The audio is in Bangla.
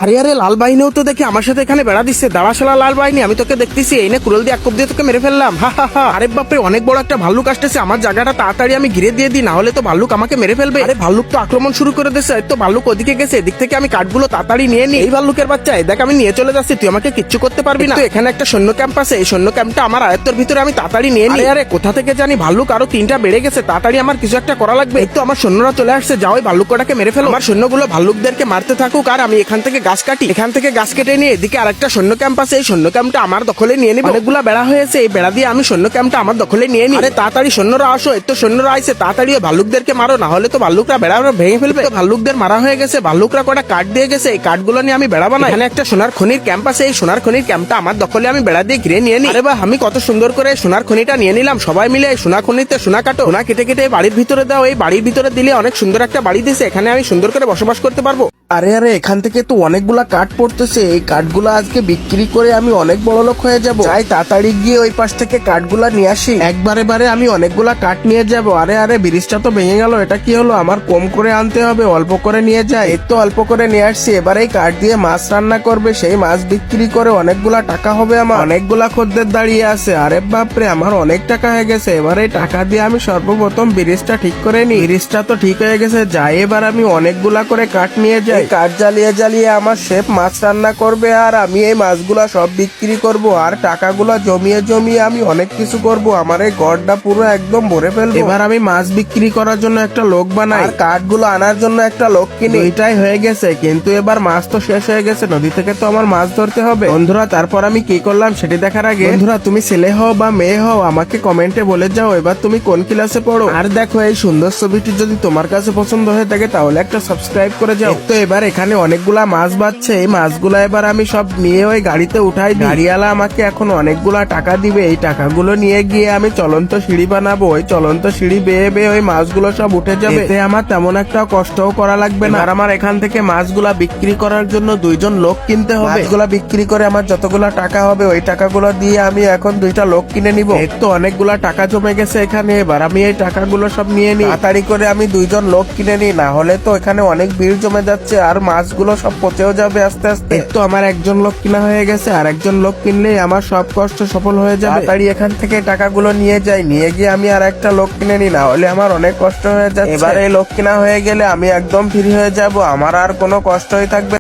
আরে আরে লাল বাহিনীও তো দেখি আমার সাথে এখানে বেড়া দিচ্ছে। দাঁড়া শালা লাল বাহিনী, আমি তোকে দেখতেছি, এই নে কুড়াল দিয়ে এক কোপ দিয়ে তোকে মেরে ফেললাম। হা হা হা। আরে বাপরে, অনেক বড় একটা ভাল্লুক আসতেছে। আমার জায়গাটা তাড়াতাড়ি আমি ঘিরে দিয়ে দিই, না হলে তো ভাল্লুক আমাকে মেরে ফেলবে। আরে ভাল্লুক তো আক্রমণ শুরু করে দিয়েছে। তো ভাল্লুক ওদিকে গেছে, এদিক থেকে আমি কাঠগুলো তাড়াতাড়ি নিয়ে নিই। এই ভাল্লুকের বাচ্চা, দেখ আমি নিয়ে চলে যাচ্ছি, তুই আমাকে কিচ্ছু করতে পারবি না। তো এখানে একটা সৈন্য ক্যাম্প আছে, এই সৈন্য ক্যাম্পটা আমার আয়ত্তের ভিতরে আমি তাড়াতাড়ি নিয়ে নিই। আরে কোথা থেকে জানি ভাল্লুক আরো 3টা বেড়ে গেছে, তাড়াতাড়ি আমার কিছু একটা করা লাগবে। এই তো আমার সৈন্যরা চলে আসছে, যাও ওই ভাল্লুকটাকে মেরে ফেলো। আমার সৈন্যগুলো ভাল্লুকদেরকে মারতে থাকুক, আর আমি এখান থেকে গাছ কাটি। এখান থেকে গাছ কেটে নিয়ে এদিকে আরেকটা সৈন্য ক্যাম্প আছে, এই সৈন্য ক্যাম্পটা আমার দখলে নিয়ে নিব। অনেকগুলা বেড়া হয়েছে, এই বেড়া দিয়ে আমি সৈন্য ক্যাম্পটা আমার দখলে নিয়ে নিই। আরে তাড়াতাড়ি সৈন্যরা আসো, এই তো সৈন্যরা আইছে, তাড়াতাড়ি ওই ভাল্লুকদেরকে মারো, না হলে তো ভাল্লুকরা বেড়া ভেঙে ফেলবে। তো ভাল্লুকদের মারা হয়ে গেছে, ভাল্লুকরা কটা কাঠ দিয়ে গেছে, এই কাঠগুলো নিয়ে আমি বেড়া বানাই। এখানে একটা সোনার খনির ক্যাম্প আছে, এই সোনার খনির ক্যাম্পটা আমার দখলে আমি বেড়া দিয়ে ঘিরে নিয়ে নিই। আরে বাহ, আমি কত সুন্দর করে সোনার খনিটা নিয়ে নিলাম। সবাই মিলে এই সোনা খনিতে সোনা কাটো, সোনা কেটে কেটে বাড়ির ভিতরে দাও। এই বাড়ির ভিতরে দিলে অনেক সুন্দর একটা বাড়ি দিছে, এখানে আমি সুন্দর করে বসবাস করতে পারবো। আরে আরে, এখান থেকে তো অনেকগুলা কাঠ পড়তেছে, এই কাঠগুলা আজকে বিক্রি করে আমি অনেক বড় লোক হয়ে যাব। যাই তাড়াতাড়ি গিয়ে ওই পাশ থেকে কাঠগুলা নিয়ে আসি, একবারে বারে আমি অনেকগুলা কাঠ নিয়ে যাব। আরে আরে, ব্রিজটা তো ভেঙে গেল, এটা কি হলো? আমার কম করে আনতে হবে, অল্প করে নিয়ে যাই। এই তো অল্প করে নিয়ে আসছি, এবার এই কাঠ দিয়ে মাছ রান্না করবে, সেই মাছ বিক্রি করে অনেকগুলা টাকা হবে আমার। অনেকগুলা খদ্দের দাঁড়িয়ে আছে। আরে বাপরে, আমার অনেক টাকা হয়ে গেছে। এবার এই টাকা দিয়ে আমি সর্বপ্রথম ব্রিজটা ঠিক করে নি। ব্রিজটা তো ঠিক হয়ে গেছে, যাই এবার আমি অনেকগুলা করে কাঠ নিয়ে যাই। কাঠ জ্বালিয়ে জ্বালিয়ে আমার শেফ মাছ রান্না করবে, আর আমি এই মাছগুলা সব বিক্রি করব, আর টাকাগুলা জমিয়ে জমিয়ে আমি অনেক কিছু করব। আমার এই ঘরটা পুরো একদম ভরে ফেলবো। এবার আমি মাছ বিক্রি করার জন্য একটা লোক বানাই, আর কাঠগুলো আনার জন্য একটা লোক কিনি। এটাই হয়ে গেছে, কিন্তু এবার মাছ তো শেষ হয়ে গেছে, নদী থেকে তো আমার মাছ ধরতে হবে। বন্ধুরা, তারপর আমি কি করলাম সেটি দেখার আগে, বন্ধুরা তুমি ছেলে হও বা মেয়ে হও, আমাকে কমেন্টে বলে যাও এবার তুমি কোন ক্লাসে পড়ো। আর দেখো, এই সুন্দর ছবিটি যদি তোমার কাছে পছন্দ হয়ে থাকে তাহলে একটা সাবস্ক্রাইব করে যাও। তো এবার এখানে অনেকগুলা মাছ বাচ্ছে, এই মাছগুলা এবার আমি সব নিয়ে ওই গাড়িতে উঠাই দিই। গাড়িওয়ালা আমাকে এখন অনেকগুলা টাকা দিবে, এই টাকাগুলো নিয়ে গিয়ে আমি চলন্ত সিঁড়ি বানাবো। ওই চলন্ত সিঁড়ি বেয়ে বেয়ে ওই মাছগুলো সব উঠে যাবে, এতে আমার তেমন একটা কষ্টও করা লাগবে না। আর আমার এখান থেকে মাছগুলা বিক্রি করার জন্য 2জন লোক কিনতে হবে। মাছগুলা বিক্রি করে আমার যতগুলা টাকা হবে, ওই টাকাগুলো দিয়ে আমি এখন 2টা লোক কিনে নিব। এর তো অনেকগুলা টাকা জমে গেছে এখানে, এবার আমি এই টাকাগুলো সব নিয়ে নিই। তাড়াতাড়ি করে আমি 2জন লোক কিনে নিই, না হলে তো এখানে অনেক ভিড় জমে যাচ্ছে, আর মাছগুলো সব পচেও যাবে আস্তে আস্তে। তো আমার একজন লোক কিনা হয়ে গেছে, আর একজন লোক কিনলেই আমার সব কষ্ট সফল হয়ে যাবে। তাড়াতাড়ি এখান থেকে টাকাগুলো নিয়ে যাই, নিয়ে গিয়ে আমি আর একটা লোক কিনে নিই, না হলে আমার অনেক কষ্ট হয়ে যাচ্ছে। এবার এই লোক কিনা হয়ে গেলে আমি একদম ফ্রি হয়ে যাব, আমার আর কোনো কষ্টই থাকবে।